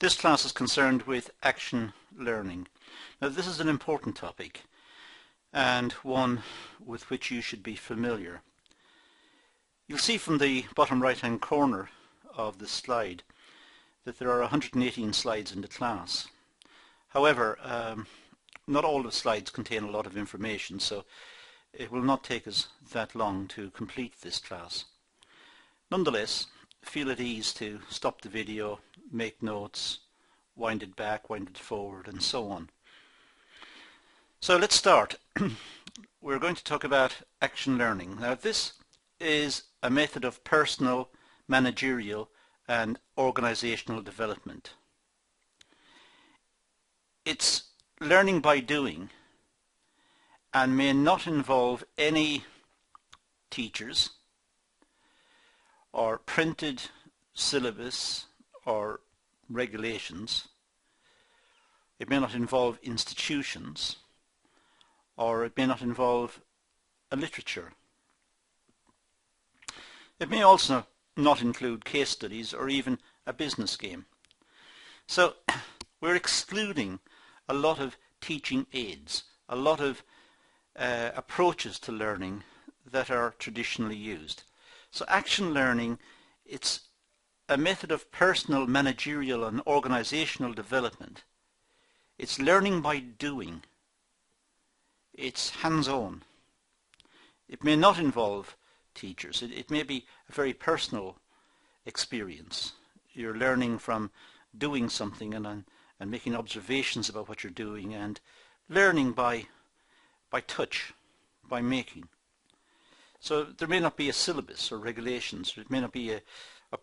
This class is concerned with action learning. Now this is an important topic and one with which you should be familiar. You'll see from the bottom right hand corner of the slide that there are 118 slides in the class. However, not all the slides contain a lot of information, so it will not take us that long to complete this class. Nonetheless, feel at ease to stop the video, make notes, wind it back, wind it forward, and so on. So let's start. We're going to talk about action learning. Now this is a method of personal, managerial and organizational development. It's learning by doing and may not involve any teachers or printed syllabus or regulations. It may not involve institutions, or it may not involve a literature. It may also not include case studies or even a business game. So we're excluding a lot of teaching aids, a lot of approaches to learning that are traditionally used. So action learning, it's a method of personal, managerial and organizational development. It's learning by doing. It's hands-on. It may not involve teachers. It may be a very personal experience. You're learning from doing something and making observations about what you're doing, and learning by touch, by making. So there may not be a syllabus or regulations. It may not be a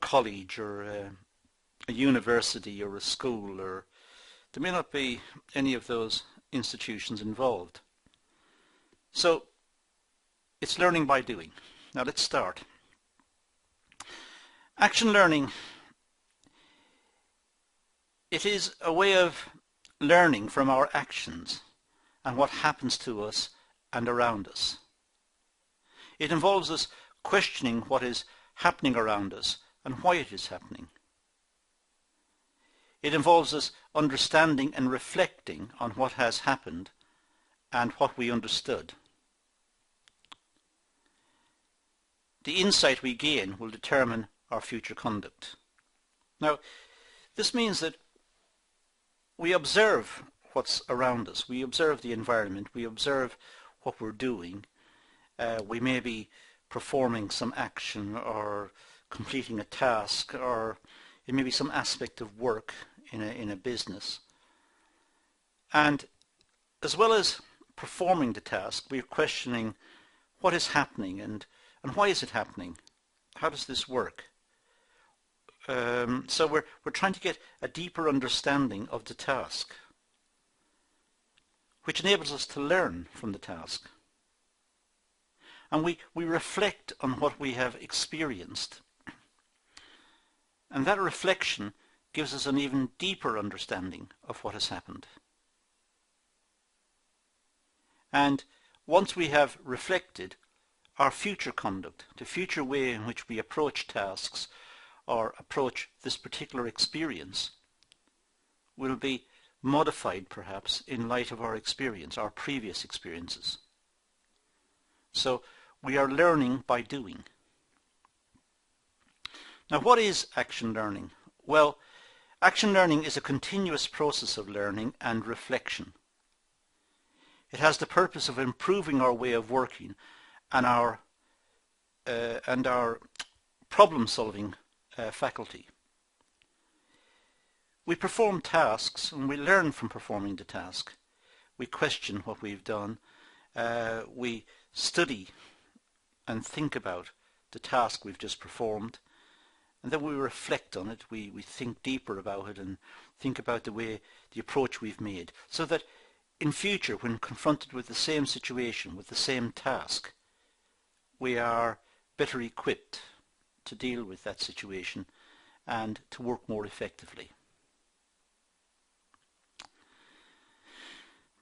college or a university or a school, or there may not be any of those institutions involved. So it's learning by doing. Now let's start. Action learning, it is a way of learning from our actions and what happens to us and around us. It involves us questioning what is happening around us and why it is happening. It involves us understanding and reflecting on what has happened and what we understood. The insight we gain will determine our future conduct. Now, this means that we observe what's around us. We observe the environment. We observe what we're doing. We may be performing some action or completing a task, or it may be some aspect of work in a business. And as well as performing the task, we're questioning what is happening and why is it happening? How does this work? So we're trying to get a deeper understanding of the task, which enables us to learn from the task. And we reflect on what we have experienced. And that reflection gives us an even deeper understanding of what has happened. And once we have reflected, our future conduct, the future way in which we approach tasks or approach this particular experience, will be modified perhaps in light of our experience, our previous experiences. So we are learning by doing. Now what is action learning? Well, action learning is a continuous process of learning and reflection. It has the purpose of improving our way of working and our problem-solving faculty. We perform tasks and we learn from performing the task. We question what we've done. We study and think about the task we've just performed, and then we reflect on it. We think deeper about it and think about the approach we've made, so that in future, when confronted with the same situation, with the same task, we are better equipped to deal with that situation and to work more effectively.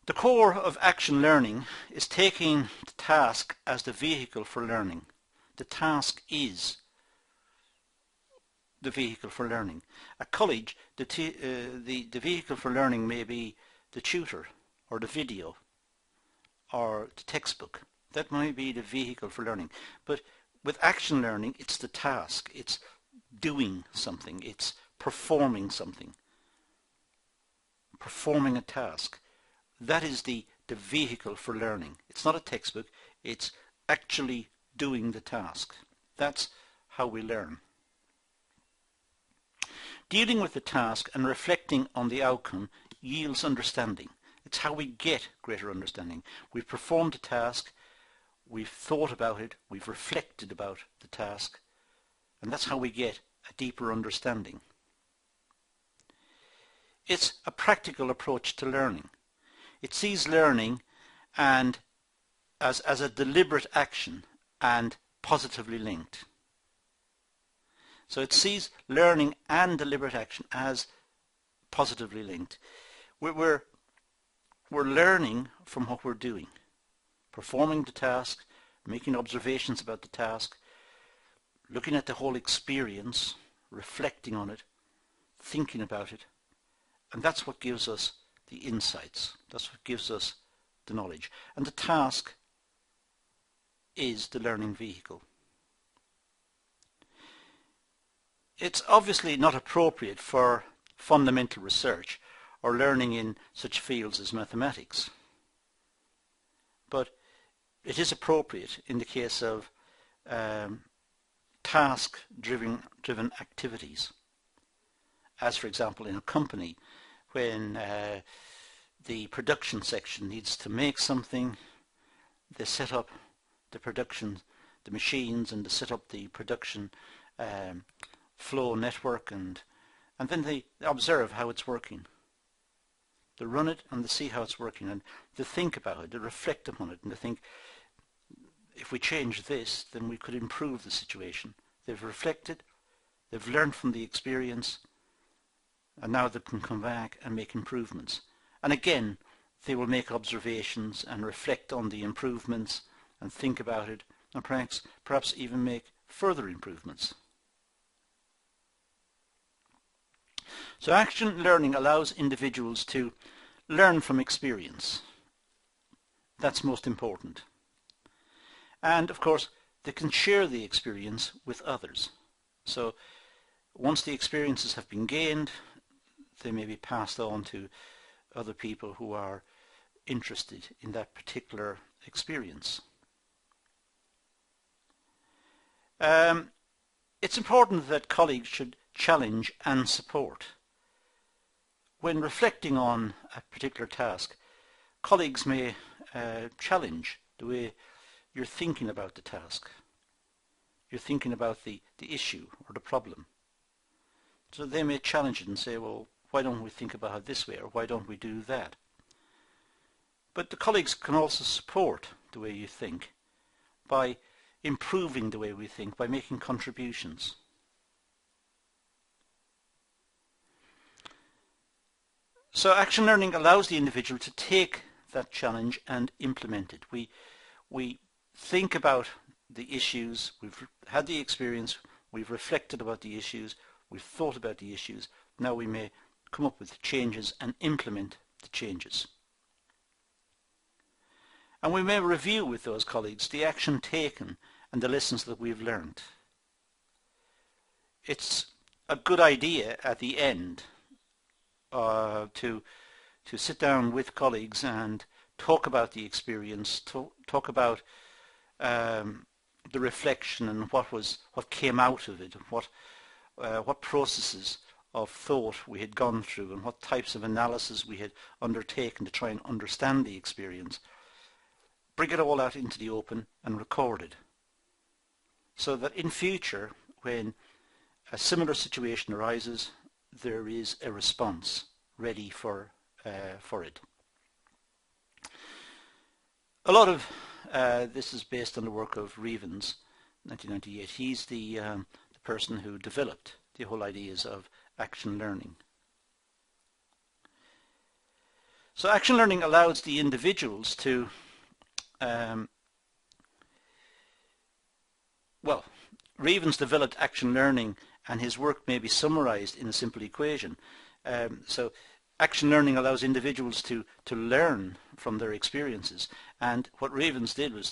The core of action learning is taking the task as the vehicle for learning. The task is the vehicle for learning. At college, the vehicle for learning may be the tutor or the video or the textbook. That might be the vehicle for learning. But with action learning, it's the task. It's doing something. It's performing something. Performing a task. That is the vehicle for learning. It's not a textbook. It's actually doing the task. That's how we learn. Dealing with the task and reflecting on the outcome yields understanding. It's how we get greater understanding. We've performed the task, we've thought about it, we've reflected about the task, and that's how we get a deeper understanding. It's a practical approach to learning. It sees learning and as a deliberate action and positively linked. So it sees learning and deliberate action as positively linked. We're learning from what we're doing, performing the task, making observations about the task, looking at the whole experience, reflecting on it, thinking about it, and that's what gives us the insights. That's what gives us the knowledge. And the task is the learning vehicle. It's obviously not appropriate for fundamental research or learning in such fields as mathematics, but it is appropriate in the case of task-driven activities, as for example in a company when the production section needs to make something, they set up the machines, and they set up the production flow network, and then they observe how it's working. They run it and they see how it's working, and they think about it, they reflect upon it, and they think, if we change this, then we could improve the situation. They've reflected, they've learned from the experience, and now they can come back and make improvements. And again, they will make observations and reflect on the improvements and think about it, and perhaps even make further improvements. So action learning allows individuals to learn from experience. That's most important. And of course, they can share the experience with others. So once the experiences have been gained, they may be passed on to other people who are interested in that particular experience. It's important that colleagues should challenge and support. When reflecting on a particular task, colleagues may challenge the way you're thinking about the task. You're thinking about the issue or the problem. So they may challenge it and say, well, why don't we think about it this way, or why don't we do that? But the colleagues can also support the way you think by improving the way we think, by making contributions. So action learning allows the individual to take that challenge and implement it. We think about the issues, we've had the experience, we've reflected about the issues, we've thought about the issues. Now we may come up with changes and implement the changes. And we may review with those colleagues the action taken and the lessons that we've learned. It's a good idea at the end to sit down with colleagues and talk about the experience, talk about the reflection and what came out of it, and what processes of thought we had gone through, and what types of analysis we had undertaken to try and understand the experience. Bring it all out into the open and record it, so that in future, when a similar situation arises, there is a response ready for it. A lot of this is based on the work of Revens, 1998. He's the person who developed the whole ideas of action learning. So action learning allows the individuals to Revens developed action learning and his work may be summarized in a simple equation. So action learning allows individuals to learn from their experiences, and what Ravens did was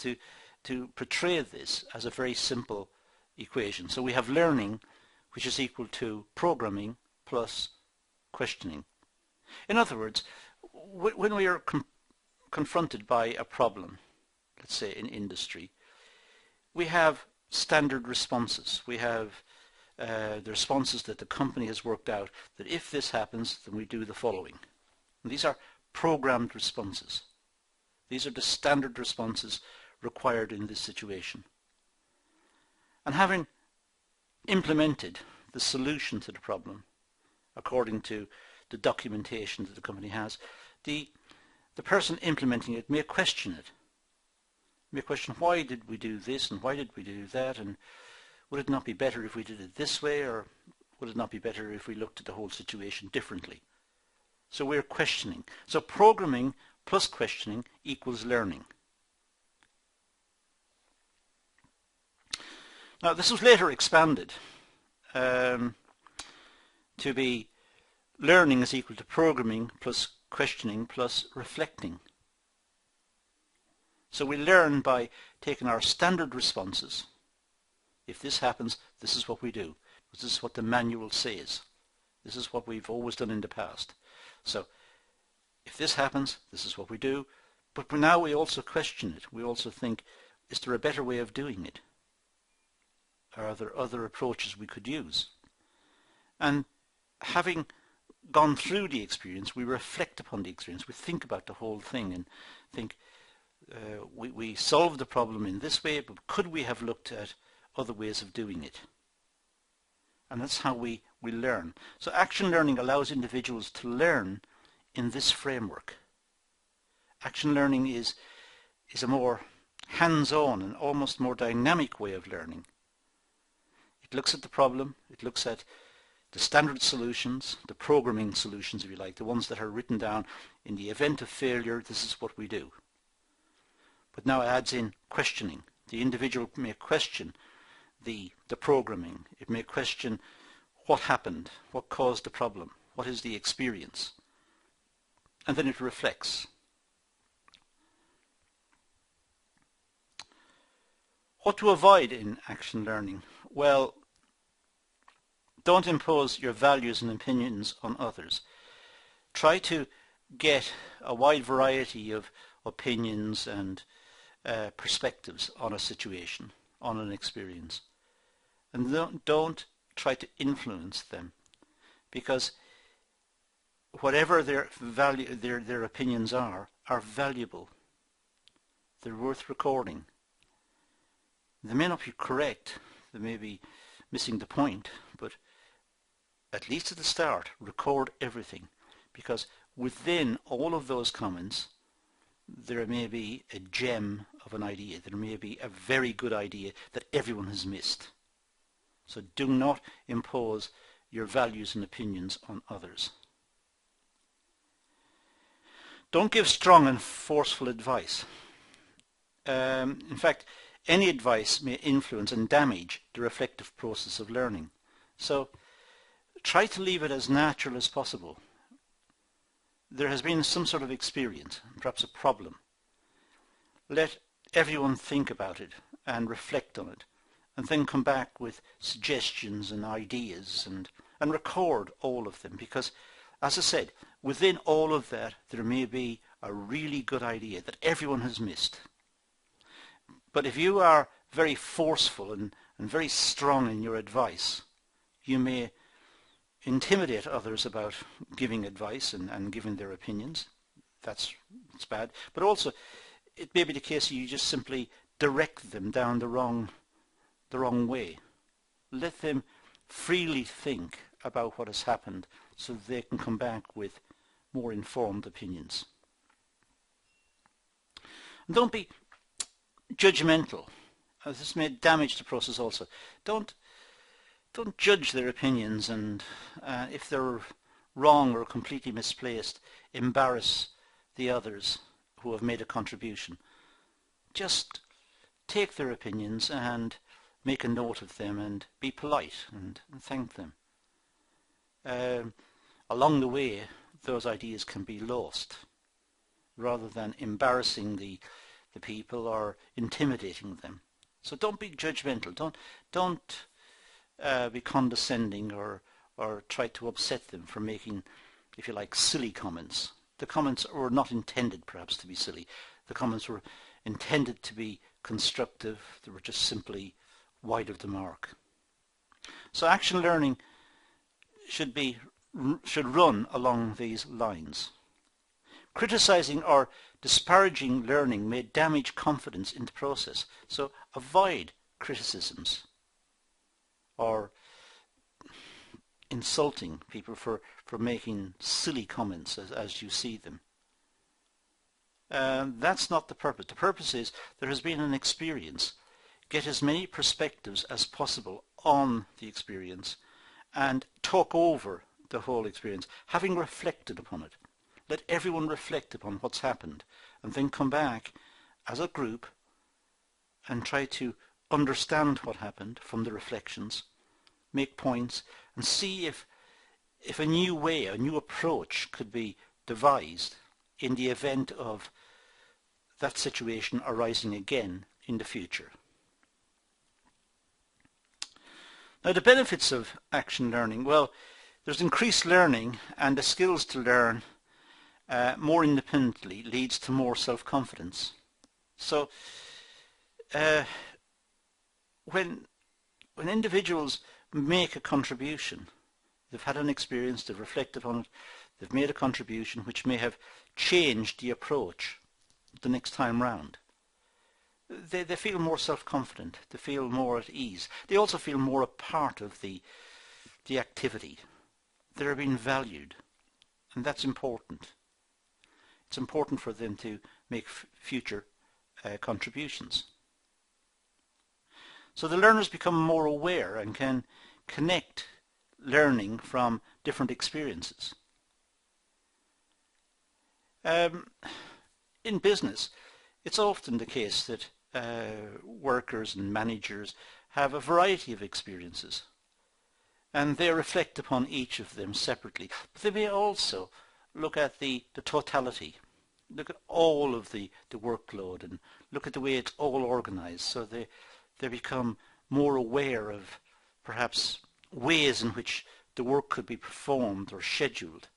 to portray this as a very simple equation. So we have learning, which is equal to programming plus questioning. In other words, when we are confronted by a problem, let's say in industry, we have standard responses. We have the responses that the company has worked out, that if this happens, then we do the following. And these are programmed responses. These are the standard responses required in this situation. And having implemented the solution to the problem according to the documentation that the company has, the person implementing it may question it. May question, why did we do this and why did we do that, and would it not be better if we did it this way, or would it not be better if we looked at the whole situation differently? So we're questioning. So programming plus questioning equals learning. Now this was later expanded to be learning is equal to programming plus questioning plus reflecting. So we learn by taking our standard responses. If this happens, this is what we do. This is what the manual says. This is what we've always done in the past. So if this happens, this is what we do. But now we also question it. We also think, is there a better way of doing it? Are there other approaches we could use? And having gone through the experience, we reflect upon the experience. We think about the whole thing and think, we solved the problem in this way, but could we have looked at other ways of doing it? And that's how we learn. So action learning allows individuals to learn in this framework. Action learning is a more hands-on and almost more dynamic way of learning. It looks at the problem, it looks at the standard solutions, the programming solutions, if you like, the ones that are written down. In the event of failure, this is what we do. But now it adds in questioning. The individual may question the programming. It may question what happened, what caused the problem, what is the experience. And then it reflects. What to avoid in action learning? Well, don't impose your values and opinions on others. Try to get a wide variety of opinions and perspectives on a situation, on an experience. And don't try to influence them, because whatever their opinions are valuable. They're worth recording. They may not be correct, they may be missing the point, but at least at the start, record everything, because within all of those comments there may be a gem of an idea, there may be a very good idea that everyone has missed. So do not impose your values and opinions on others. Don't give strong and forceful advice. In fact, any advice may influence and damage the reflective process of learning. So try to leave it as natural as possible. There has been some sort of experience, perhaps a problem. Let everyone think about it and reflect on it, and then come back with suggestions and ideas and record all of them, because, as I said, within all of that there may be a really good idea that everyone has missed. But if you are very forceful and very strong in your advice, you may intimidate others about giving advice and giving their opinions. That's bad. But also, it may be the case you just simply direct them down the wrong way. Let them freely think about what has happened so that they can come back with more informed opinions. And don't be judgmental. This may damage the process also. Don't judge their opinions, and if they're wrong or completely misplaced, embarrass the others who have made a contribution. Just take their opinions and make a note of them and be polite and thank them. Along the way, those ideas can be lost, rather than embarrassing the people or intimidating them. So don't be judgmental. Don't be condescending or try to upset them for making, if you like, silly comments. The comments were not intended perhaps to be silly. The comments were intended to be constructive. They were just simply wide of the mark. So action learning should run along these lines. Criticizing or disparaging learning may damage confidence in the process. So avoid criticisms or insulting people for making silly comments as you see them. That's not the purpose. The purpose is there has been an experience. Get as many perspectives as possible on the experience and talk over the whole experience, having reflected upon it. Let everyone reflect upon what's happened and then come back as a group and try to understand what happened from the reflections, make points, and see if a new way, a new approach could be devised in the event of that situation arising again in the future. Now, the benefits of action learning, well, there's increased learning, and the skills to learn more independently leads to more self-confidence. So when individuals make a contribution, they've had an experience, they've reflected on it, they've made a contribution which may have changed the approach the next time round. They feel more self-confident, they feel more at ease. They also feel more a part of the activity. They're being valued, and that's important. It's important for them to make future contributions. So the learners become more aware and can connect learning from different experiences. In business, it's often the case that workers and managers have a variety of experiences, and they reflect upon each of them separately. But they may also look at the totality, look at all of the workload, and look at the way it's all organized, so they become more aware of perhaps ways in which the work could be performed or scheduled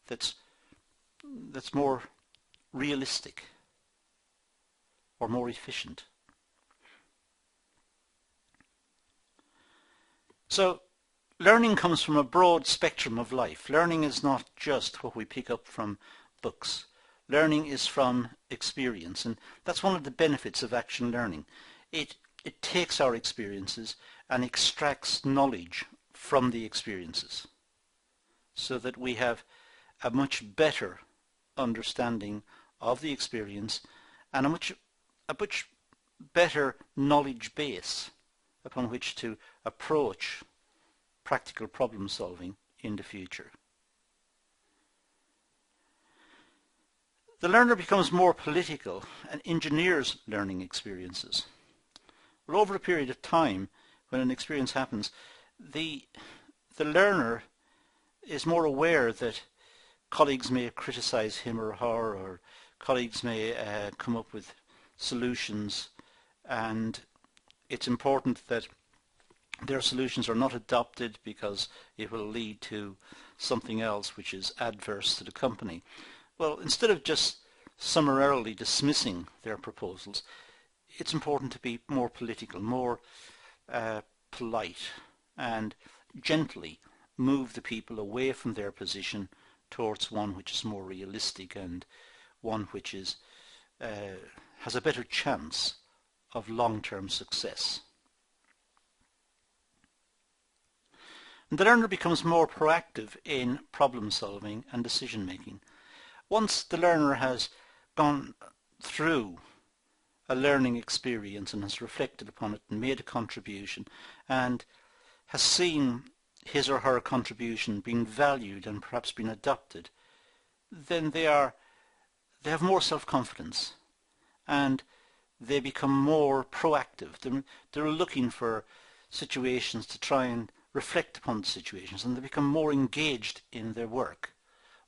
that's more realistic or more efficient. So learning comes from a broad spectrum of life. Learning is not just what we pick up from books. Learning is from experience, and that's one of the benefits of action learning. It takes our experiences and extracts knowledge from the experiences so that we have a much better understanding of the experience and a much better knowledge base upon which to approach practical problem solving in the future. The learner becomes more political and engineers learning experiences. Well, over a period of time, when an experience happens, the learner is more aware that colleagues may criticize him or her, or colleagues may come up with solutions, and it's important that their solutions are not adopted because it will lead to something else which is adverse to the company. Well, instead of just summarily dismissing their proposals, it's important to be more political, more polite, and gently move the people away from their position towards one which is more realistic and one which is has a better chance of long-term success. And the learner becomes more proactive in problem solving and decision making. Once the learner has gone through a learning experience and has reflected upon it and made a contribution and has seen his or her contribution being valued and perhaps being adopted, then they have more self-confidence and they become more proactive. They're looking for situations to try and reflect upon the situations, and they become more engaged in their work,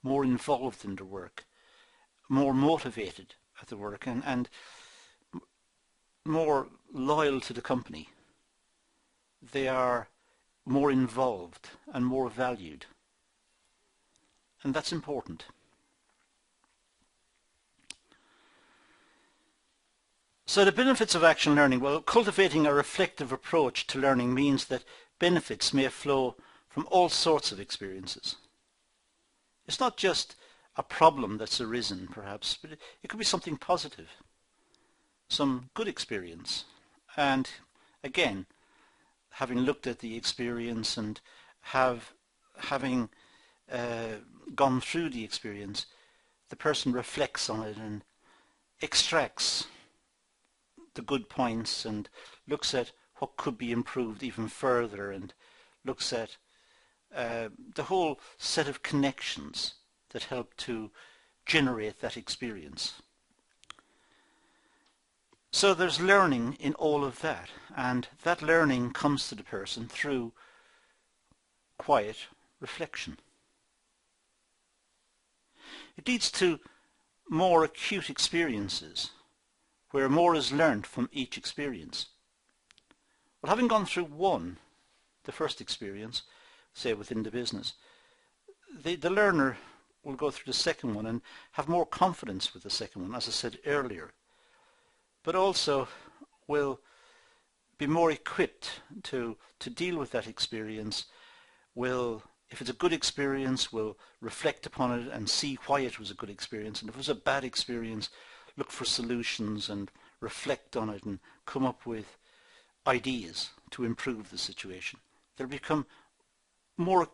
more involved in their work, more motivated at the work, and more loyal to the company. They are more involved and more valued, and that's important. So the benefits of action learning. Well, cultivating a reflective approach to learning means that benefits may flow from all sorts of experiences. It's not just a problem that's arisen, perhaps, but it could be something positive, some good experience. And again, having looked at the experience and having gone through the experience, the person reflects on it and extracts the good points and looks at what could be improved even further, and looks at the whole set of connections that help to generate that experience. So there's learning in all of that, and that learning comes to the person through quiet reflection. It leads to more acute experiences, where more is learned from each experience. Well, having gone through the first experience, say within the business, the learner will go through the second one and have more confidence with the second one, as I said earlier, but also will be more equipped to deal with that experience, will, if it's a good experience, will reflect upon it and see why it was a good experience, and if it was a bad experience, look for solutions and reflect on it and come up with ideas to improve the situation. They'll become more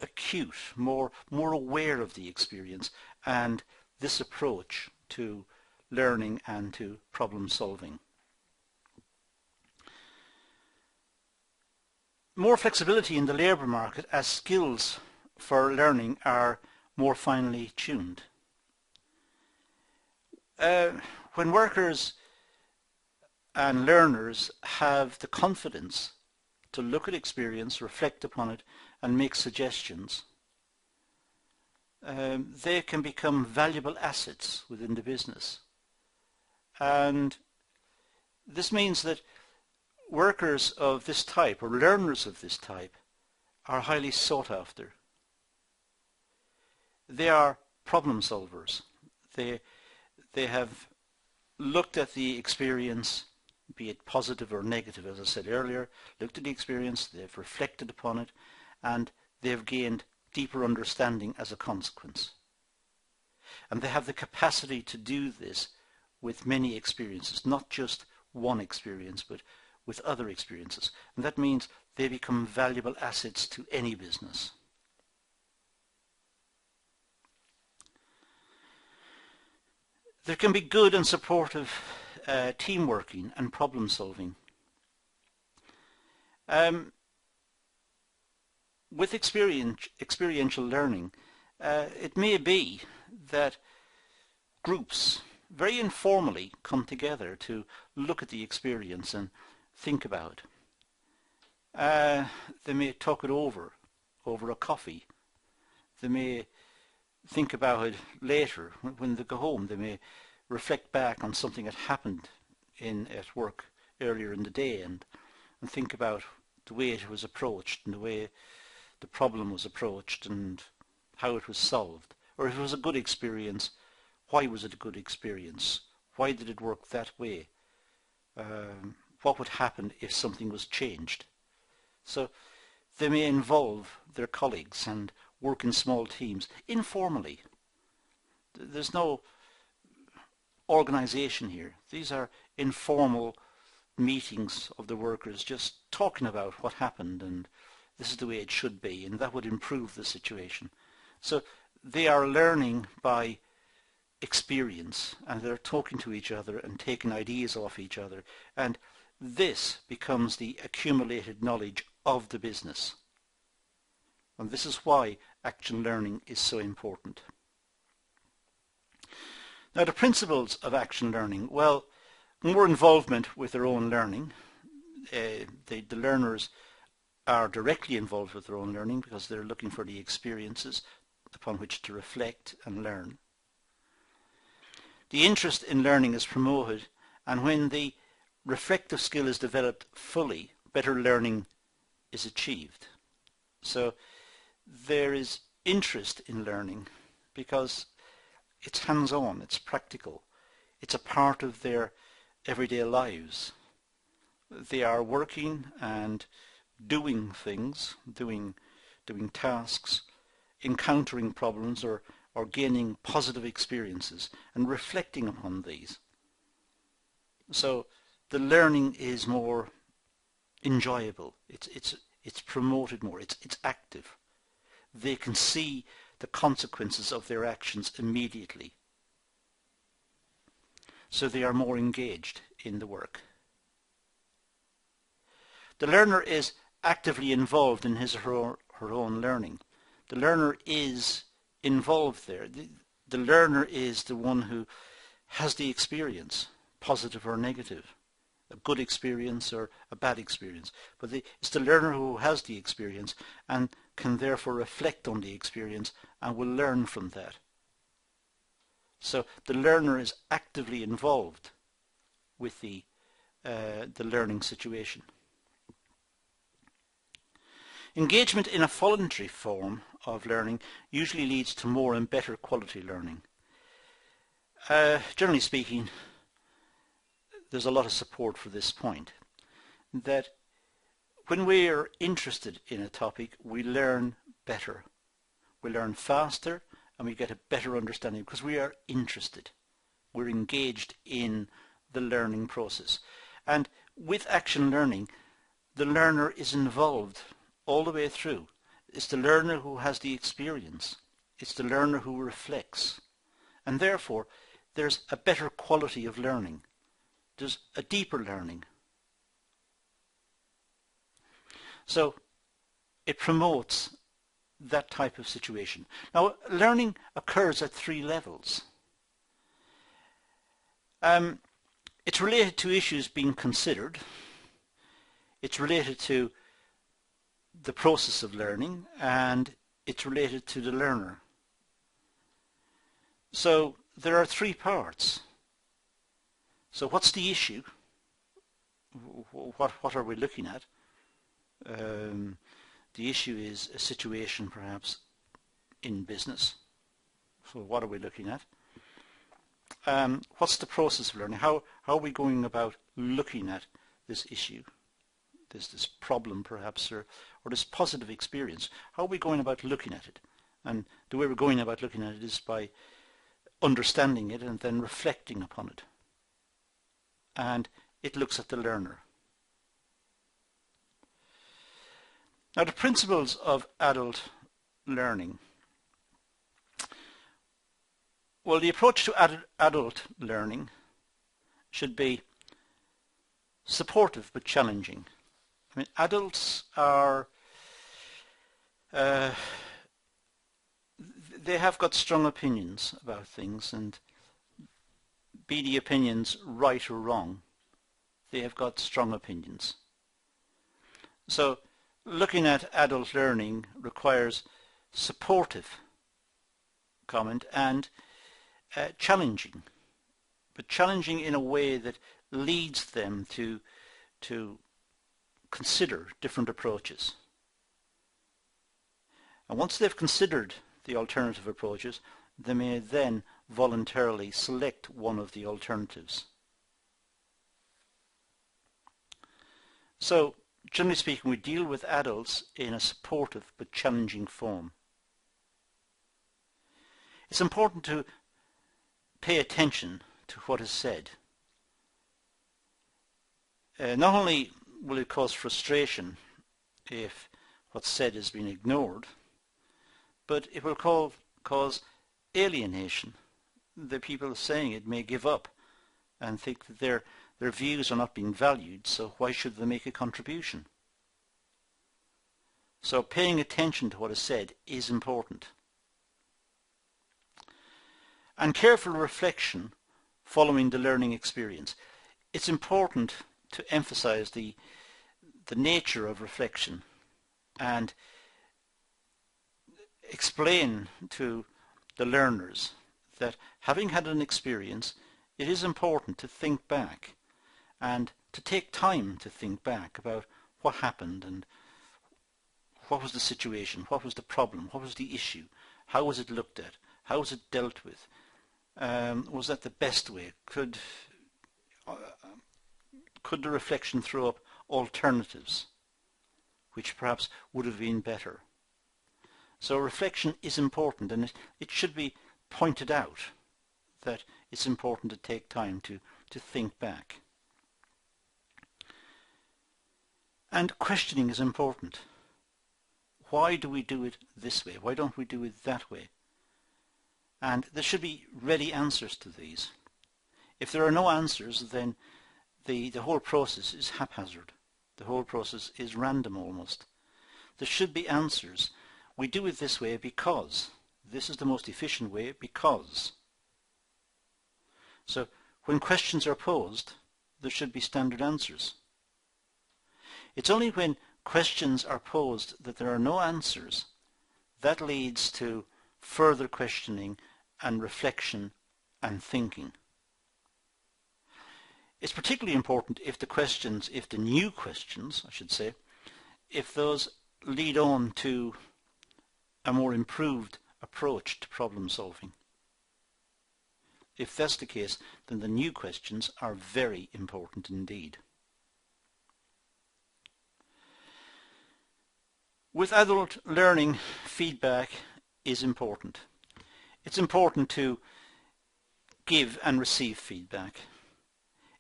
acute, more aware of the experience and this approach to learning and to problem solving. More flexibility in the labour market as skills for learning are more finely tuned. When workers and learners have the confidence to look at experience, reflect upon it and make suggestions, they can become valuable assets within the business. And this means that workers of this type, or learners of this type, are highly sought after. They are problem solvers. They have looked at the experience, be it positive or negative, as I said earlier, looked at the experience, they've reflected upon it, and they've gained deeper understanding as a consequence. And they have the capacity to do this with many experiences, not just one experience, but with other experiences. And that means they become valuable assets to any business. There can be good and supportive team working and problem solving. With experiential learning, it may be that groups very informally come together to look at the experience and think about it. They may talk it over a coffee. They may think about it later. When they go home, they may reflect back on something that happened at work earlier in the day and think about the way it was approached and the way the problem was approached and how it was solved. Or if it was a good experience, why was it a good experience? Why did it work that way? What would happen if something was changed? So they may involve their colleagues and work in small teams informally. There's no organization here. These are informal meetings of the workers just talking about what happened and this is the way it should be, and that would improve the situation. So they are learning by experience, and they're talking to each other and taking ideas off each other, and this becomes the accumulated knowledge of the business. And this is why action learning is so important. Now, the principles of action learning, well, more involvement with their own learning. the learners are directly involved with their own learning because they're looking for the experiences upon which to reflect and learn. The interest in learning is promoted, and when the reflective skill is developed fully, better learning is achieved. So there is interest in learning because it's hands-on, it's practical, it's a part of their everyday lives. They are working and doing things, doing tasks, encountering problems or gaining positive experiences and reflecting upon these. So the learning is more enjoyable, it's promoted more, it's active. They can see the consequences of their actions immediately. So they are more engaged in the work. The learner is actively involved in his or her own learning. The learner is involved there. The learner is the one who has the experience, positive or negative, a good experience or a bad experience. But it's the learner who has the experience and can therefore reflect on the experience and will learn from that. So the learner is actively involved with the learning situation. Engagement in a voluntary form of learning usually leads to more and better quality learning. Generally speaking, there's a lot of support for this point, that when we are interested in a topic, we learn better. We learn faster and we get a better understanding because we are interested. We're engaged in the learning process. And with action learning, the learner is involved all the way through. It's the learner who has the experience. It's the learner who reflects. And therefore, there's a better quality of learning. There's a deeper learning. So it promotes that type of situation. Now, learning occurs at 3 levels. It's related to issues being considered. It's related to the process of learning, and it's related to the learner. So there are 3 parts. So what's the issue? What are we looking at? The issue is a situation perhaps in business. So what are we looking at? What's the process of learning? How are we going about looking at this issue? This problem perhaps, or this positive experience. How are we going about looking at it? And the way we're going about looking at it is by understanding it and then reflecting upon it. And it looks at the learner. Now, the principles of adult learning. Well, the approach to adult learning should be supportive but challenging. I mean, adults are, they have got strong opinions about things, and be the opinions right or wrong, they have got strong opinions. So looking at adult learning requires supportive comment and challenging, but challenging in a way that leads them to consider different approaches. And once they've considered the alternative approaches, they may then voluntarily select one of the alternatives. So, generally speaking, we deal with adults in a supportive but challenging form. It's important to pay attention to what is said. Not only will it cause frustration if what's said is being ignored, but it will cause alienation. The people saying it may give up and think that their views are not being valued, so why should they make a contribution? So paying attention to what is said is important. And careful reflection following the learning experience. It's important to emphasize the the nature of reflection and explain to the learners that having had an experience, it is important to think back and to take time to think back about what happened and what was the situation, what was the problem, what was the issue, how was it looked at, how was it dealt with, was that the best way, could the reflection throw up alternatives which perhaps would have been better. So reflection is important, and it should be pointed out that it's important to take time to think back. And questioning is important. Why do we do it this way? Why don't we do it that way? And there should be ready answers to these. If there are no answers, then the whole process is haphazard. The whole process is random almost. There should be answers. We do it this way because. This is the most efficient way because. So when questions are posed, there should be standard answers. It's only when questions are posed that there are no answers that leads to further questioning and reflection and thinking. It's particularly important if the new questions, I should say, if those lead on to a more improved approach to problem solving. If that's the case, then the new questions are very important indeed. With adult learning, feedback is important. It's important to give and receive feedback.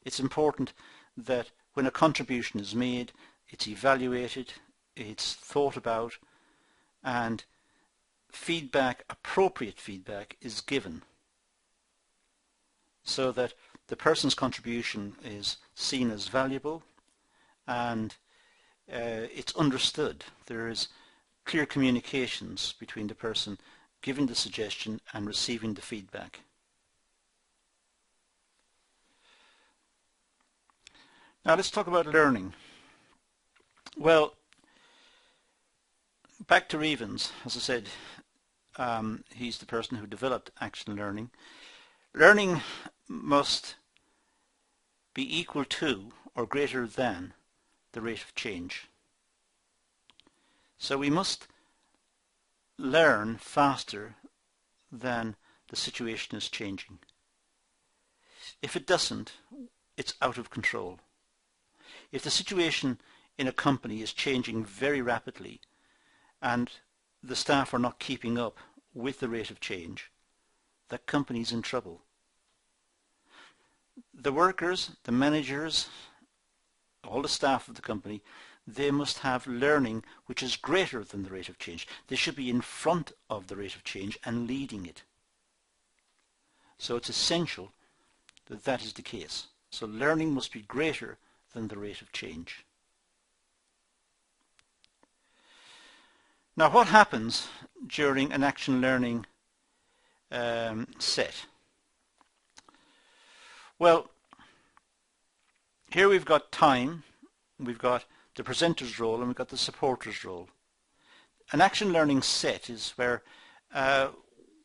It's important that when a contribution is made, it's evaluated, it's thought about, and feedback, appropriate feedback, is given so that the person's contribution is seen as valuable and it's understood. There is clear communications between the person giving the suggestion and receiving the feedback. Now let's talk about learning. Well, back to Evans, as I said, he's the person who developed action learning. Learning must be equal to or greater than the rate of change. So we must learn faster than the situation is changing. If it doesn't, it's out of control. If the situation in a company is changing very rapidly and the staff are not keeping up with the rate of change, that company is in trouble. The workers, the managers, all the staff of the company, they must have learning which is greater than the rate of change. They should be in front of the rate of change and leading it. So it's essential that that is the case. So learning must be greater than the rate of change. Now what happens during an action learning set? Well, here we've got time, we've got the presenter's role, and we've got the supporter's role. An action learning set is where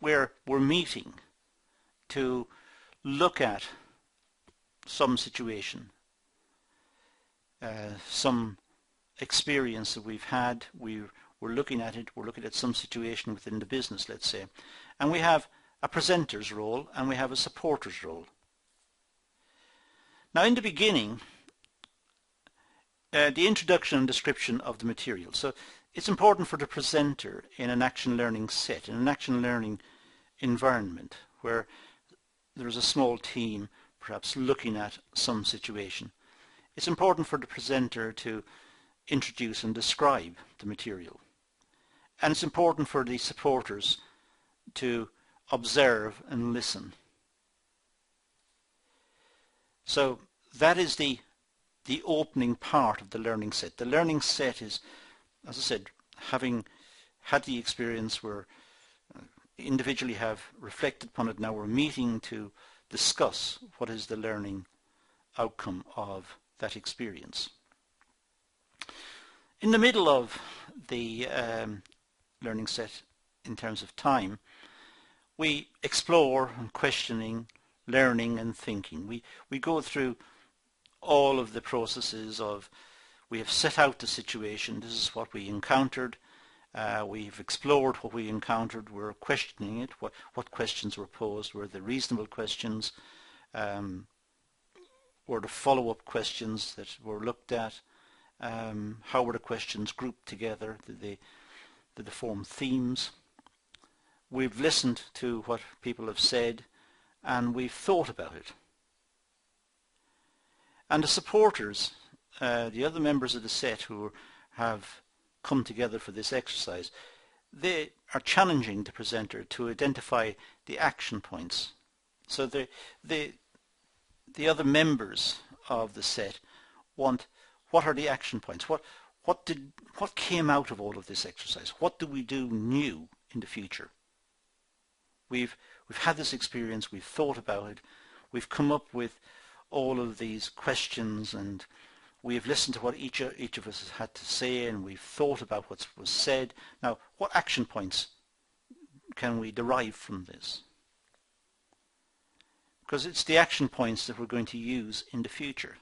we're meeting to look at some situation, some experience that we've had. We're looking at it, we're looking at some situation within the business, let's say, and we have a presenter's role and we have a supporter's role. Now in the beginning, the introduction and description of the material. So it's important for the presenter in an action learning set, in an action learning environment where there's a small team perhaps looking at some situation. It's important for the presenter to introduce and describe the material. And it's important for the supporters to observe and listen. So that is the opening part of the learning set. The learning set is, as I said, having had the experience, we're individually have reflected upon it, now we're meeting to discuss what is the learning outcome of that experience. In the middle of the learning set in terms of time, we explore and questioning, learning and thinking. We go through all of the processes of, we have set out the situation, this is what we encountered, we've explored what we encountered, we're questioning it, what questions were posed, were the reasonable questions, were the follow-up questions that were looked at, how were the questions grouped together, did they form themes. We've listened to what people have said and we've thought about it. And the supporters, the other members of the set who have come together for this exercise, they are challenging the presenter to identify the action points. So the other members of the set want, what are the action points? What came out of all of this exercise? What do we do new in the future? We've had this experience, we've thought about it, we've come up with all of these questions, and we've listened to what each of us has had to say, and we've thought about what was said. Now, what action points can we derive from this? Because it's the action points that we're going to use in the future.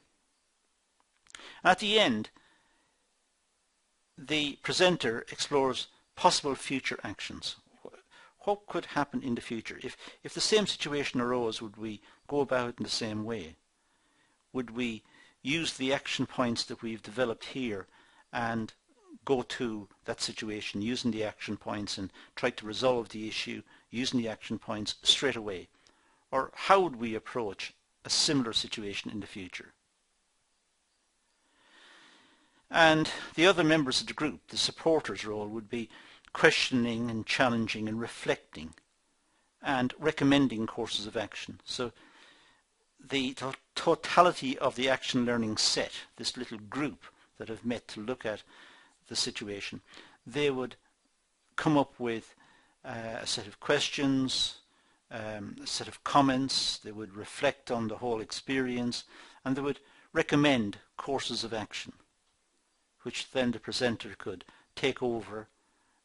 At the end, the presenter explores possible future actions. What could happen in the future? If the same situation arose, would we go about it in the same way? Would we use the action points that we've developed here and go to that situation using the action points and try to resolve the issue using the action points straight away? Or how would we approach a similar situation in the future? And the other members of the group, the supporters' role would be questioning and challenging and reflecting and recommending courses of action. So the totality of the action learning set, this little group that have met to look at the situation, they would come up with a set of questions, a set of comments, they would reflect on the whole experience, and they would recommend courses of action, which then the presenter could take over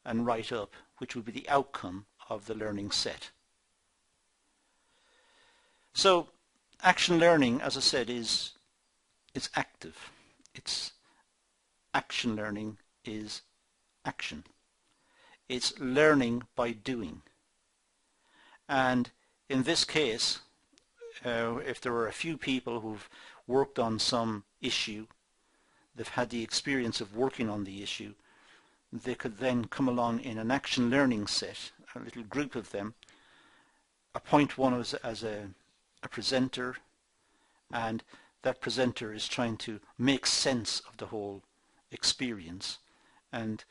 and write up, which would be the outcome of the learning set. So action learning, as I said, is active. It's action learning is action. It's learning by doing. And in this case, if there are a few people who've worked on some issue, they've had the experience of working on the issue, they could then come along in an action learning set, a little group of them, appoint one as a presenter, and that presenter is trying to make sense of the whole experience, and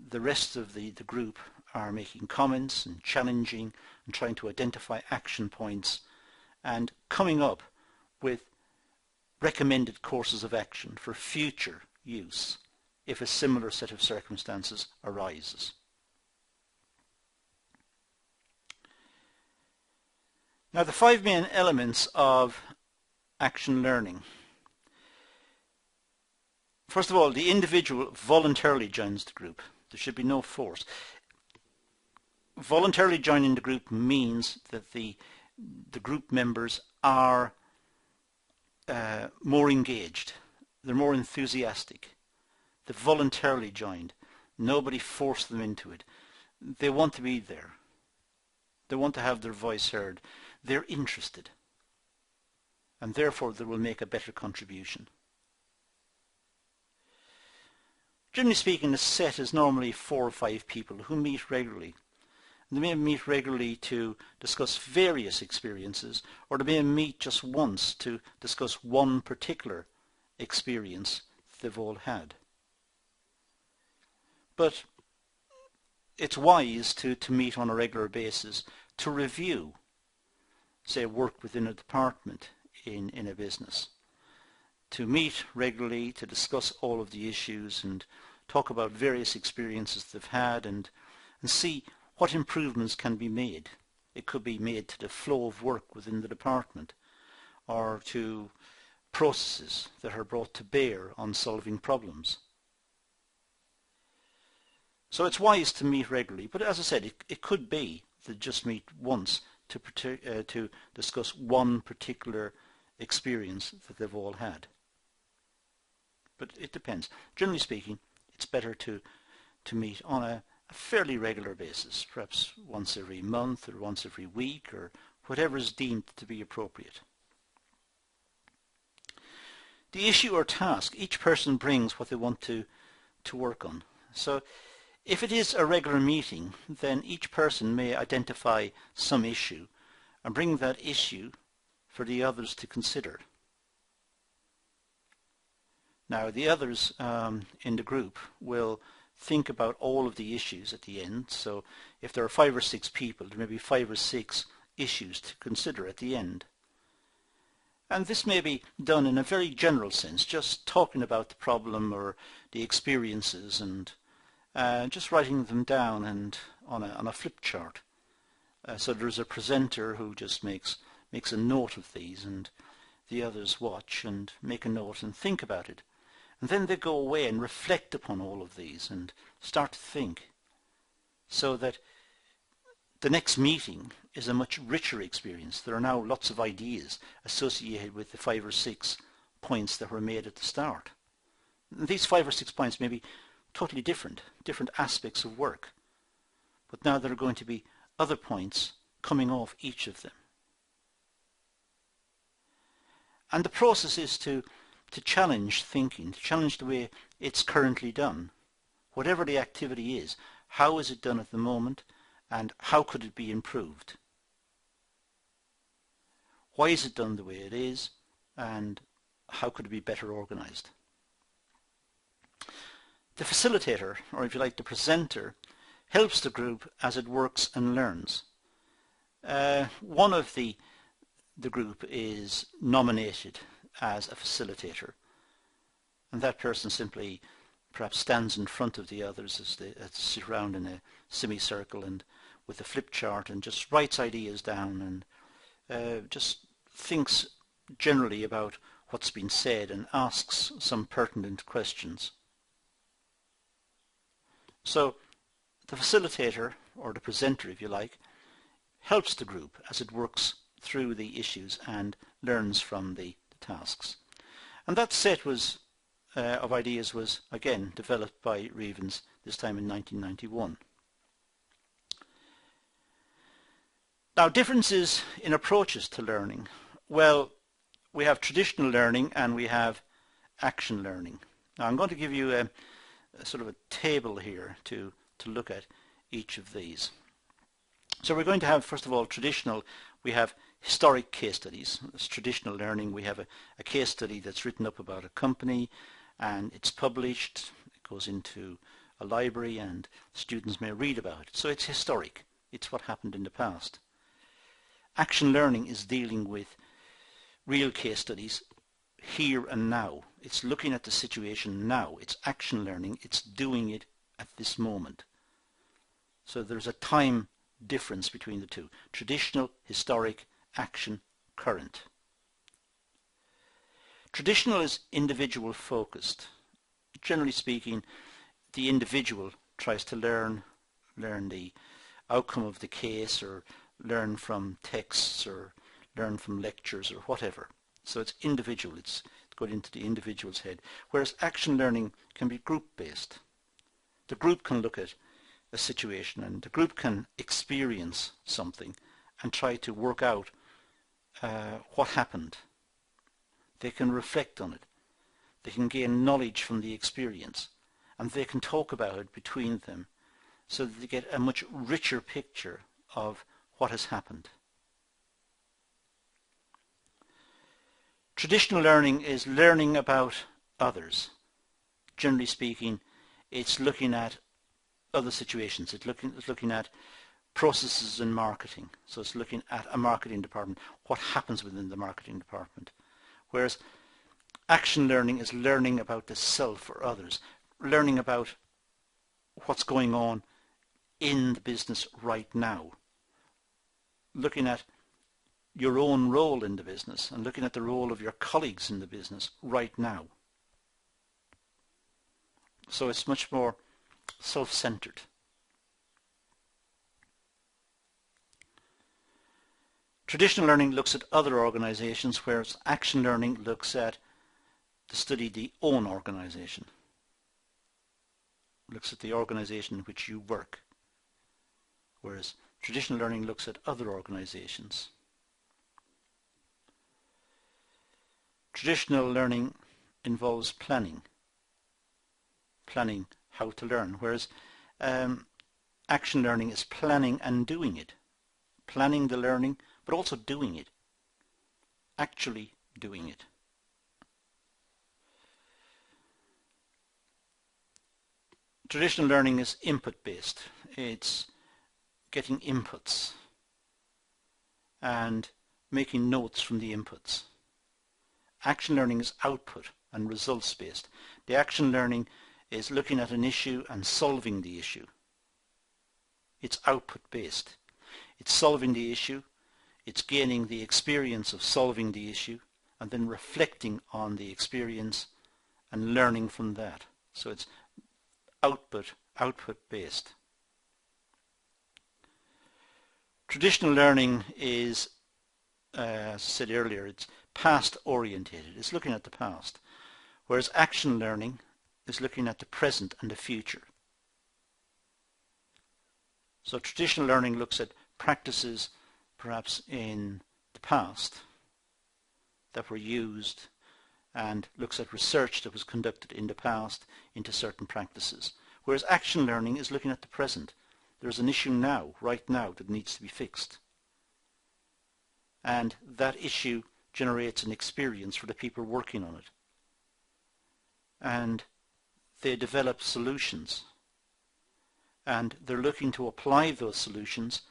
the rest of the group are making comments and challenging and trying to identify action points and coming up with recommended courses of action for future use if a similar set of circumstances arises. Now, the 5 main elements of action learning. First of all, the individual voluntarily joins the group. There should be no force. Voluntarily joining the group means that the group members are more engaged. They're more enthusiastic. They've voluntarily joined. Nobody forced them into it. They want to be there. They want to have their voice heard. They're interested. And therefore they will make a better contribution. Generally speaking, a set is normally 4 or 5 people who meet regularly. They may meet regularly to discuss various experiences, or they may meet just once to discuss one particular experience they've all had. But it's wise to meet on a regular basis to review, say, work within a department in a business. To meet regularly to discuss all of the issues and talk about various experiences they've had and see what improvements can be made. It could be made to the flow of work within the department or to processes that are brought to bear on solving problems. So it's wise to meet regularly, but as I said, it could be to just meet once to discuss one particular experience that they've all had. But it depends. Generally speaking, it's better to meet on a fairly regular basis, perhaps once every month or once every week or whatever is deemed to be appropriate. The issue or task, each person brings what they want to work on. So if it is a regular meeting, then each person may identify some issue and bring that issue for the others to consider. Now the others in the group will think about all of the issues at the end. So if there are 5 or 6 people, there may be 5 or 6 issues to consider at the end. And this may be done in a very general sense, just talking about the problem or the experiences and just writing them down and on a flip chart. So there's a presenter who just makes a note of these, and the others watch and make a note and think about it. And then they go away and reflect upon all of these and start to think, so that the next meeting is a much richer experience. There are now lots of ideas associated with the 5 or 6 points that were made at the start. And these 5 or 6 points may be totally different aspects of work, but now there are going to be other points coming off each of them. And the process is to challenge thinking, to challenge the way it's currently done. Whatever the activity is, how is it done at the moment, and how could it be improved? Why is it done the way it is, and how could it be better organized? The facilitator, or if you like, the presenter, helps the group as it works and learns. One of the group is nominated as a facilitator, and that person simply perhaps stands in front of the others as they sit around in a semicircle and with a flip chart and just writes ideas down and just thinks generally about what's been said and asks some pertinent questions. So the facilitator, or the presenter if you like, helps the group as it works through the issues and learns from the tasks. And that set of ideas was again developed by Revens this time in 1991. Now, differences in approaches to learning. Well, we have traditional learning and we have action learning. Now I'm going to give you a sort of a table here to look at each of these. So we're going to have, first of all, traditional. We have historic case studies. It's traditional learning. We have a case study that's written up about a company and it's published. It goes into a library and students may read about it. So it's historic. It's what happened in the past. Action learning is dealing with real case studies here and now. It's looking at the situation now. It's action learning. It's doing it at this moment. So there's a time difference between the two. Traditional, historic, action, current. Traditional is individual focused. Generally speaking, the individual tries to learn the outcome of the case or learn from texts or learn from lectures or whatever. So it's individual. It's going into the individual's head. Whereas action learning can be group-based. The group can look at a situation and the group can experience something and try to work out what happened. They can reflect on it. They can gain knowledge from the experience and they can talk about it between them so that they get a much richer picture of what has happened. Traditional learning is learning about others. Generally speaking, it's looking at other situations. It's looking at processes in marketing. So it's looking at a marketing department, what happens within the marketing department. Whereas action learning is learning about the self or others, learning about what's going on in the business right now, looking at your own role in the business and looking at the role of your colleagues in the business right now. So it's much more self-centered. Traditional learning looks at other organizations, whereas action learning looks at to study the own organization. Looks at the organization in which you work, whereas traditional learning looks at other organizations. Traditional learning involves planning how to learn, whereas action learning is planning and doing it. Planning the learning, but also doing it, actually doing it. Traditional learning is input-based. It's getting inputs and making notes from the inputs. Action learning is output and results-based. The action learning is looking at an issue and solving the issue. It's output-based. It's solving the issue, it's gaining the experience of solving the issue, and then reflecting on the experience and learning from that. So it's output-based. Traditional learning is, as I said earlier, it's past-orientated. It's looking at the past, whereas action learning is looking at the present and the future. So traditional learning looks at practices perhaps in the past that were used and looks at research that was conducted in the past into certain practices. Whereas action learning is looking at the present. There's an issue now, right now, that needs to be fixed. And that issue generates an experience for the people working on it. And they develop solutions. And they're looking to apply those solutions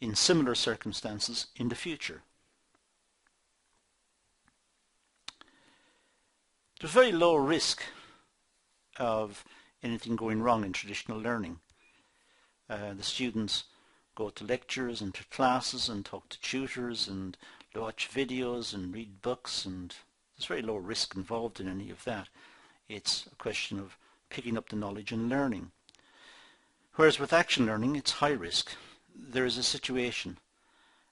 in similar circumstances in the future. There's very low risk of anything going wrong in traditional learning. The students go to lectures and to classes and talk to tutors and watch videos and read books, and there's very low risk involved in any of that. It's a question of picking up the knowledge and learning. Whereas with action learning, it's high risk. There is a situation,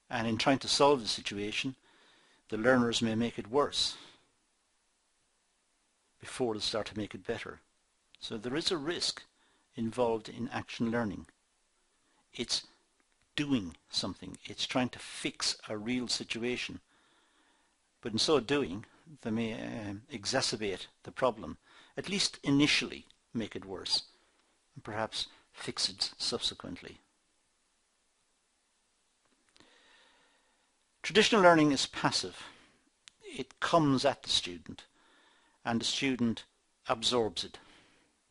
and in trying to solve the situation, the learners may make it worse before they start to make it better. So there is a risk involved in action learning. It's doing something. It's trying to fix a real situation. But in so doing, they may exacerbate the problem, at least initially make it worse, and perhaps fix it subsequently. Traditional learning is passive. It comes at the student, and the student absorbs it.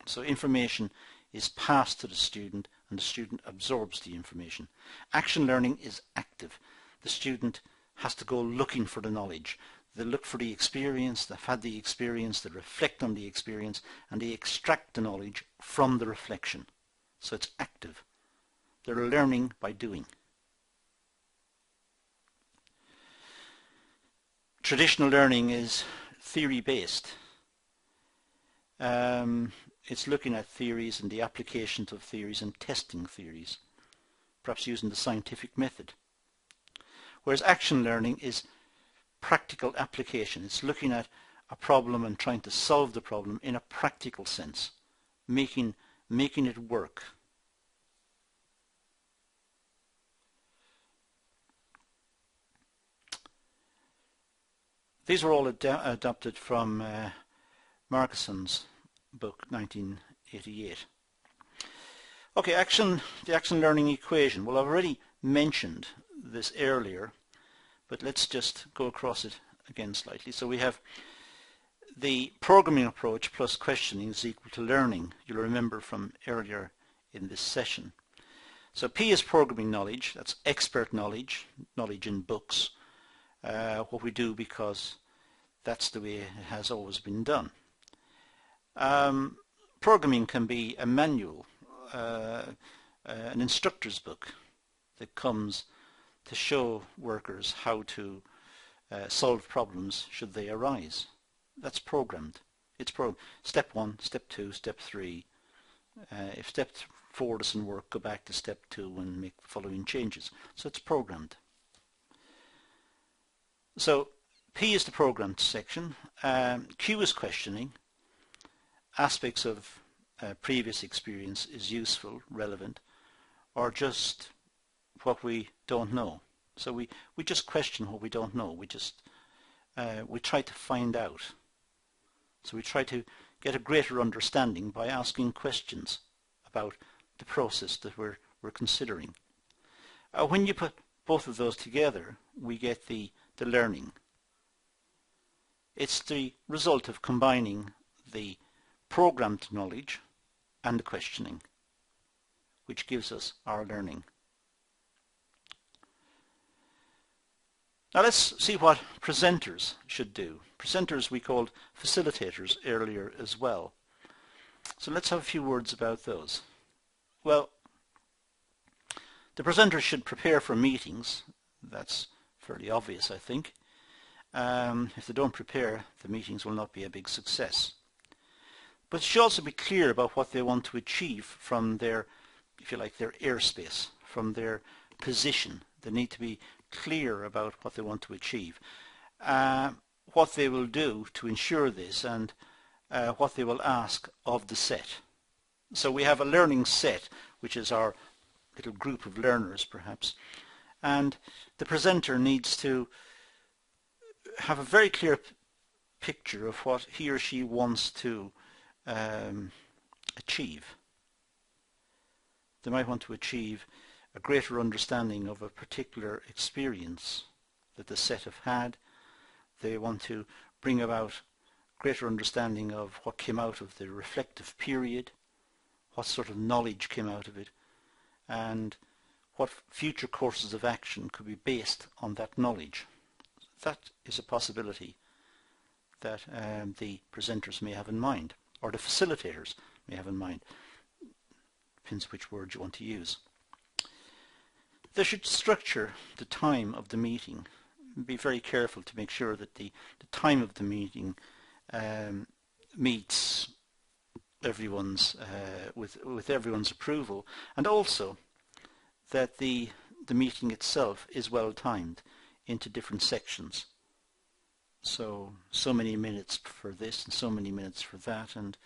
So information is passed to the student, and the student absorbs the information. Action learning is active. The student has to go looking for the knowledge. They look for the experience, they've had the experience, they reflect on the experience, and they extract the knowledge from the reflection. So it's active. They're learning by doing. Traditional learning is theory-based. It's looking at theories and the applications of theories and testing theories, perhaps using the scientific method. Whereas action learning is practical application. It's looking at a problem and trying to solve the problem in a practical sense, making it work. These were all adopted from Markusson's book, 1988. Okay, the action learning equation. Well, I've already mentioned this earlier, but let's just go across it again slightly. So we have the programming approach plus questioning is equal to learning. You'll remember from earlier in this session. So P is programming knowledge. That's expert knowledge, knowledge in books. What we do because that's the way it has always been done. Programming can be a manual, an instructor's book that comes to show workers how to solve problems should they arise. That's programmed. It's step 1, step 2, step 3, If step 4 doesn't work, go back to step 2 and make the following changes. So it's programmed. So P is the programmed section. Q is questioning. Aspects of previous experience is useful, relevant, or just what we don't know. So we just question what we don't know. We try to find out. So we try to get a greater understanding by asking questions about the process that we're considering. When you put both of those together, we get the learning. It's the result of combining the programmed knowledge and the questioning, which gives us our learning. Now let's see what presenters should do. Presenters we called facilitators earlier as well. So let's have a few words about those. Well, the presenters should prepare for meetings. That's fairly obvious, I think. If they don't prepare, the meetings will not be a big success. But it should also be clear about what they want to achieve from their, if you like, their airspace, from their position. They need to be clear about what they want to achieve, what they will do to ensure this, and what they will ask of the set. So we have a learning set, which is our little group of learners perhaps, and the presenter needs to have a very clear picture of what he or she wants to achieve. They might want to achieve a greater understanding of a particular experience that the set have had. They want to bring about greater understanding of what came out of the reflective period, what sort of knowledge came out of it, and what future courses of action could be based on that knowledge. That is a possibility that the presenters may have in mind, or the facilitators may have in mind. Depends which word you want to use. They should structure the time of the meeting. Be very careful to make sure that the time of the meeting meets everyone's with everyone's approval, and also that the meeting itself is well timed into different sections. So many minutes for this and so many minutes for that, and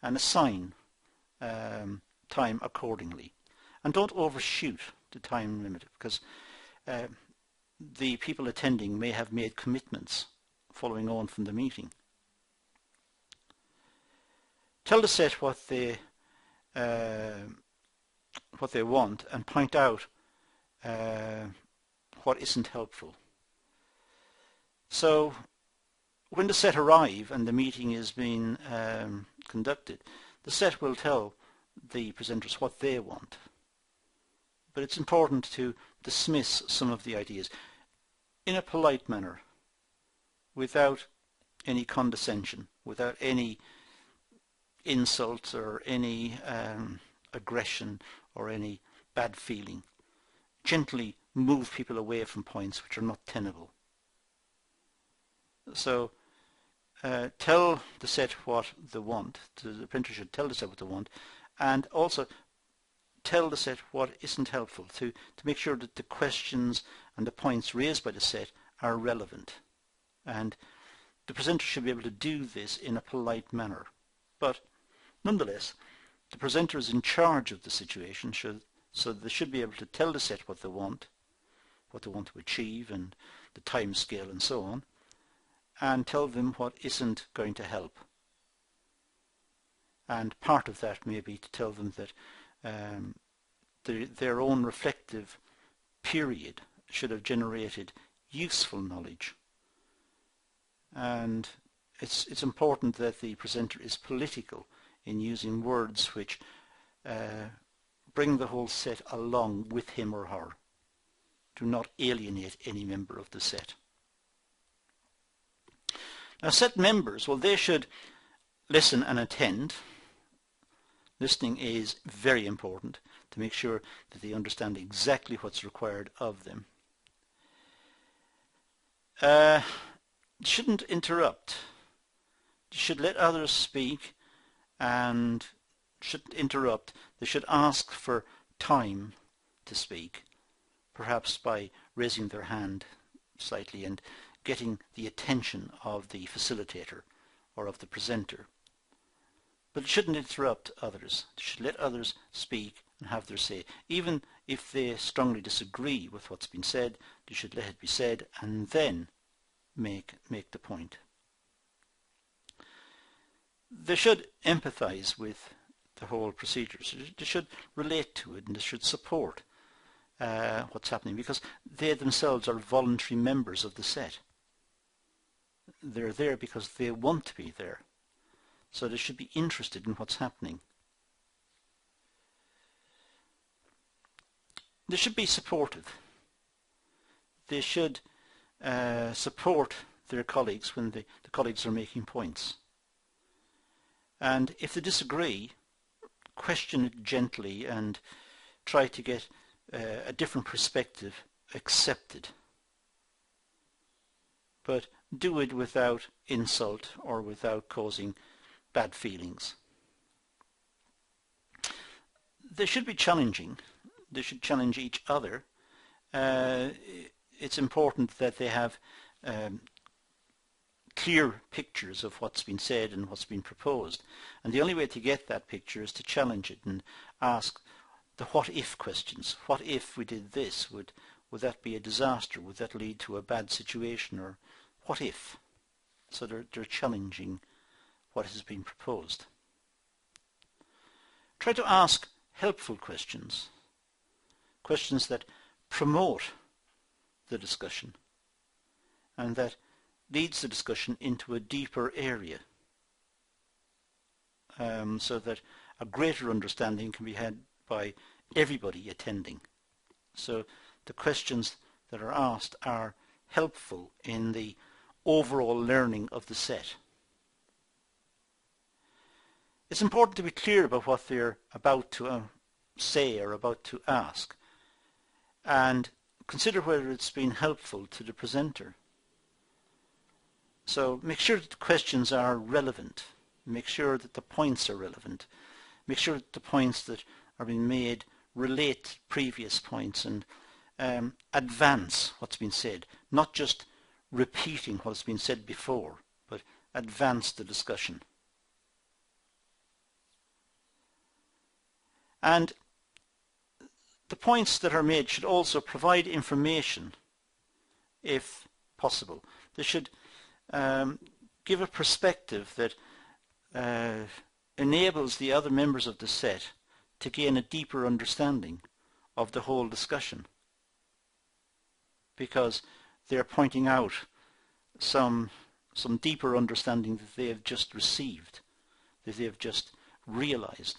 assign time accordingly. And don't overshoot the time limit, because the people attending may have made commitments following on from the meeting. Tell the set what they want, and point out what isn't helpful. So when the set arrive and the meeting is being conducted, the set will tell the presenters what they want. But it's important to dismiss some of the ideas in a polite manner, without any condescension, without any insult or any aggression or any bad feeling. Gently move people away from points which are not tenable. So tell the set what they want. The printer should tell the set what they want, and also tell the set what isn't helpful, to make sure that the questions and the points raised by the set are relevant. And the presenter should be able to do this in a polite manner. But nonetheless, the presenter is in charge of the situation, so they should be able to tell the set what they want to achieve, and the time scale and so on, and tell them what isn't going to help. And part of that may be to tell them that their own reflective period should have generated useful knowledge. And it's important that the presenter is political in using words which bring the whole set along with him or her. Do not alienate any member of the set. Now, set members, well, they should listen and attend. Listening is very important to make sure that they understand exactly what's required of them. Shouldn't interrupt. You should let others speak and shouldn't interrupt. They should ask for time to speak, perhaps by raising their hand slightly and getting the attention of the facilitator or of the presenter. But it shouldn't interrupt others. They should let others speak and have their say. Even if they strongly disagree with what's been said, they should let it be said and then make the point. They should empathize with the whole procedure. So they should relate to it and they should support what's happening, because they themselves are voluntary members of the set. They're there because they want to be there. So they should be interested in what's happening. They should be supportive. They should support their colleagues when the colleagues are making points. And if they disagree, question it gently and try to get a different perspective accepted. But do it without insult or without causing bad feelings. They should be challenging. They should challenge each other. It's important that they have clear pictures of what's been said and what's been proposed. And the only way to get that picture is to challenge it and ask the what-if questions. What if we did this? Would that be a disaster? Would that lead to a bad situation? Or what if? So they're challenging what has been proposed. Try to ask helpful questions. Questions that promote the discussion and that leads the discussion into a deeper area, so that a greater understanding can be had by everybody attending. So the questions that are asked are helpful in the overall learning of the set. It's important to be clear about what they're about to say or about to ask, and consider whether it's been helpful to the presenter. So make sure that the questions are relevant. Make sure that the points are relevant. Make sure that the points that are being made relate to previous points and advance what's been said. Not just repeating what's been said before, but advance the discussion. And the points that are made should also provide information, if possible. They should give a perspective that enables the other members of the set to gain a deeper understanding of the whole discussion, because they're pointing out some deeper understanding that they have just received, that they have just realized.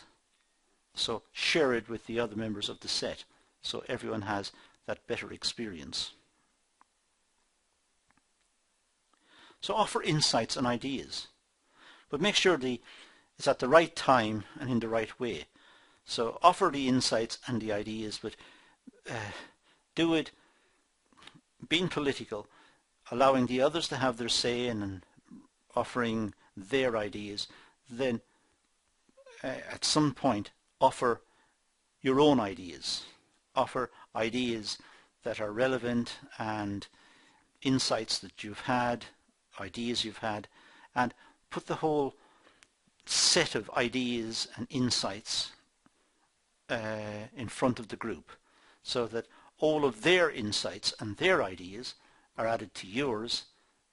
So share it with the other members of the set so everyone has that better experience. So offer insights and ideas, but make sure it's at the right time and in the right way. So offer the insights and the ideas, but do it being political, allowing the others to have their say and offering their ideas. Then at some point offer your own ideas. Offer ideas that are relevant and insights that you've had, ideas you've had, and put the whole set of ideas and insights in front of the group, so that all of their insights and their ideas are added to yours.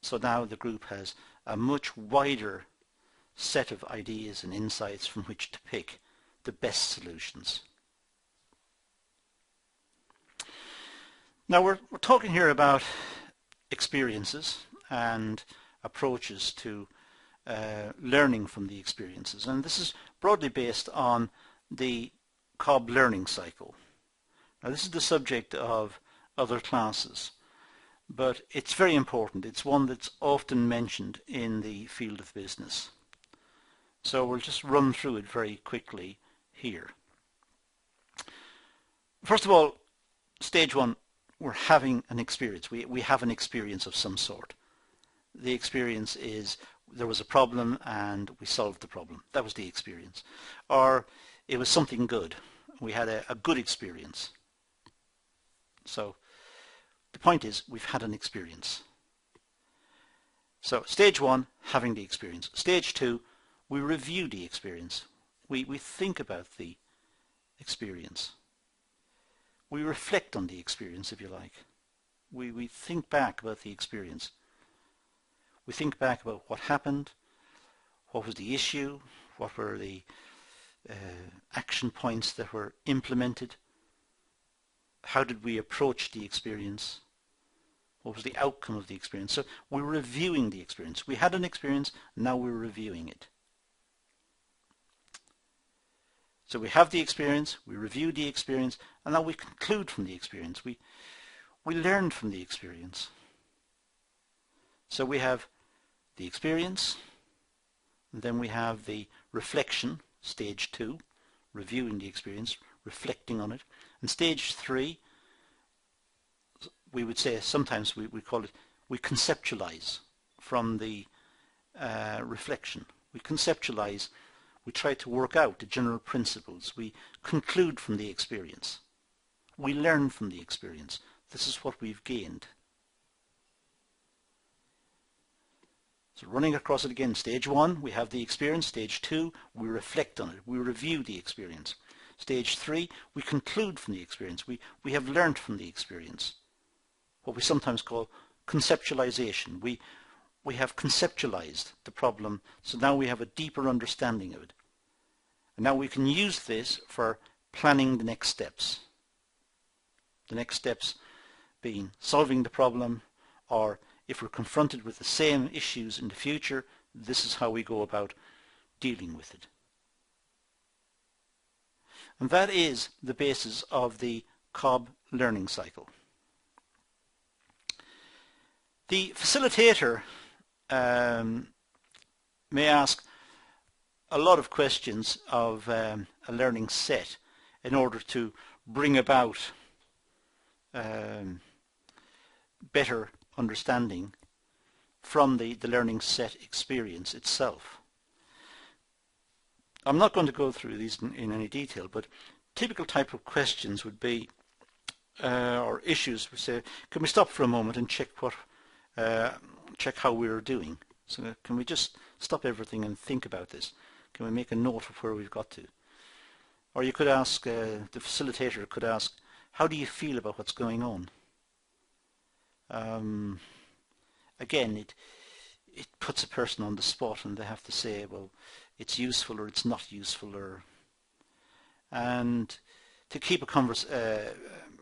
So now the group has a much wider set of ideas and insights from which to pick the best solutions. Now we're talking here about experiences and approaches to learning from the experiences, and this is broadly based on the Kolb learning cycle. Now this is the subject of other classes, but it's very important. It's one that's often mentioned in the field of business. So we'll just run through it very quickly here. First of all, stage one, we're having an experience. We have an experience of some sort. The experience is there was a problem and we solved the problem. That was the experience. Or it was something good. We had a good experience. So the point is we've had an experience. So stage 1, having the experience. Stage 2, we review the experience. We think about the experience. We reflect on the experience, if you like. We think back about the experience. We think back about what happened, what was the issue, what were the action points that were implemented, how did we approach the experience, what was the outcome of the experience. So we're reviewing the experience. We had an experience, now we're reviewing it. So we have the experience, we review the experience, and now we conclude from the experience. We learned from the experience. So we have the experience, and then we have the reflection, stage 2, reviewing the experience, reflecting on it. And stage 3, we would say, sometimes we call it, we conceptualize from the reflection. We conceptualize, we try to work out the general principles. We conclude from the experience. We learn from the experience. This is what we've gained. So running across it again, stage 1, we have the experience. Stage 2, we reflect on it. We review the experience. Stage 3, we conclude from the experience. We have learnt from the experience. What we sometimes call conceptualization. We have conceptualized the problem, so now we have a deeper understanding of it. And now we can use this for planning the next steps. The next steps being solving the problem, or if we're confronted with the same issues in the future, this is how we go about dealing with it. And that is the basis of the Kolb learning cycle. The facilitator may ask a lot of questions of a learning set in order to bring about better understanding from the learning set experience itself. I'm not going to go through these in any detail, but typical type of questions would be, or issues would say, can we stop for a moment and check how we're doing? So can we just stop everything and think about this? Can we make a note of where we've got to? Or you could ask, the facilitator could ask, how do you feel about what's going on? Again, it puts a person on the spot and they have to say, well, it's useful or it's not useful, and to keep a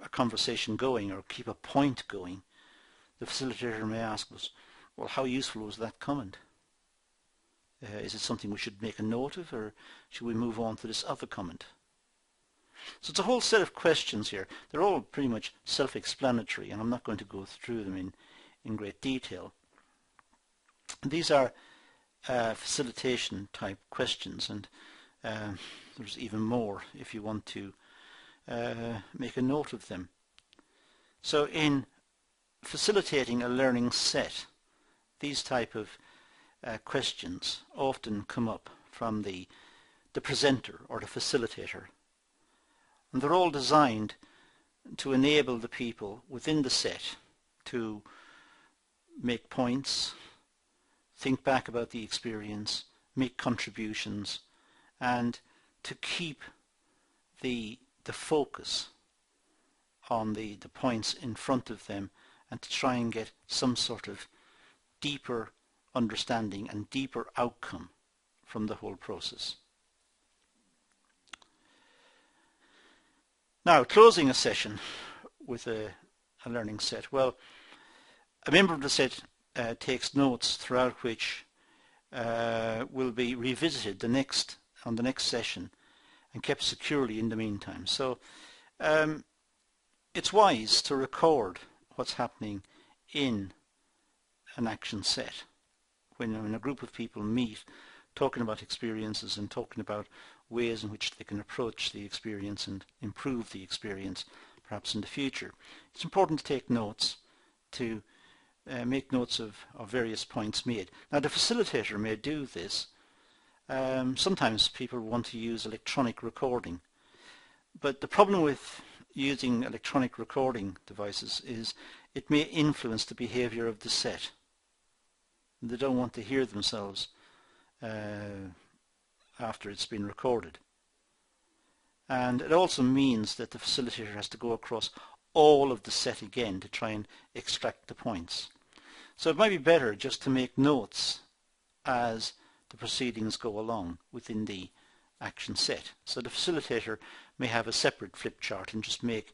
conversation going or keep a point going, the facilitator may ask us, well, how useful was that comment? Is it something we should make a note of, or should we move on to this other comment? So it's a whole set of questions here. They're all pretty much self-explanatory, and I'm not going to go through them in great detail. These are facilitation type questions, and there's even more if you want to make a note of them. So in facilitating a learning set, these type of questions often come up from the presenter or the facilitator, and they're all designed to enable the people within the set to make points, think back about the experience, make contributions, and to keep the focus on the points in front of them, and to try and get some sort of deeper understanding and deeper outcome from the whole process. Now, closing a session with a learning set. Well, a member of the set takes notes throughout which will be revisited on the next session and kept securely in the meantime. So it's wise to record what's happening in an action set. When a group of people meet, talking about experiences and talking about ways in which they can approach the experience and improve the experience perhaps in the future, it's important to take notes to make notes of various points made. Now the facilitator may do this. Sometimes people want to use electronic recording, but the problem with using electronic recording devices is it may influence the behavior of the set. They don't want to hear themselves after it's been recorded. And it also means that the facilitator has to go across all of the set again to try and extract the points. So it might be better just to make notes as the proceedings go along within the action set. So the facilitator may have a separate flip chart and just make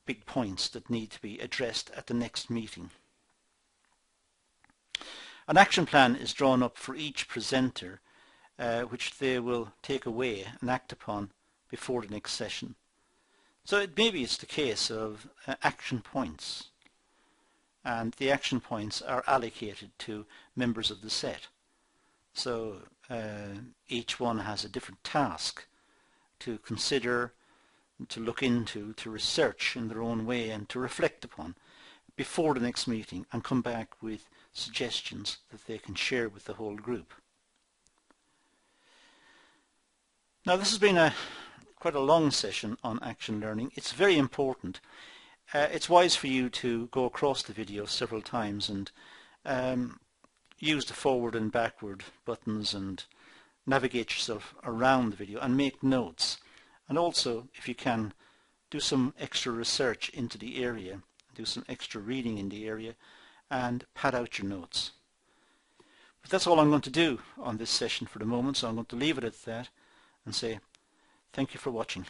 big points that need to be addressed at the next meeting. An action plan is drawn up for each presenter, which they will take away and act upon before the next session. So maybe it's the case of action points, and the action points are allocated to members of the set. So each one has a different task to consider, to look into, to research in their own way and to reflect upon before the next meeting, and come back with suggestions that they can share with the whole group. Now this has been quite a long session on action learning. It's very important. It's wise for you to go across the video several times and use the forward and backward buttons and navigate yourself around the video and make notes. And also, if you can, do some extra research into the area, do some extra reading in the area, and pad out your notes. But that's all I'm going to do on this session for the moment, so I'm going to leave it at that and say thank you for watching.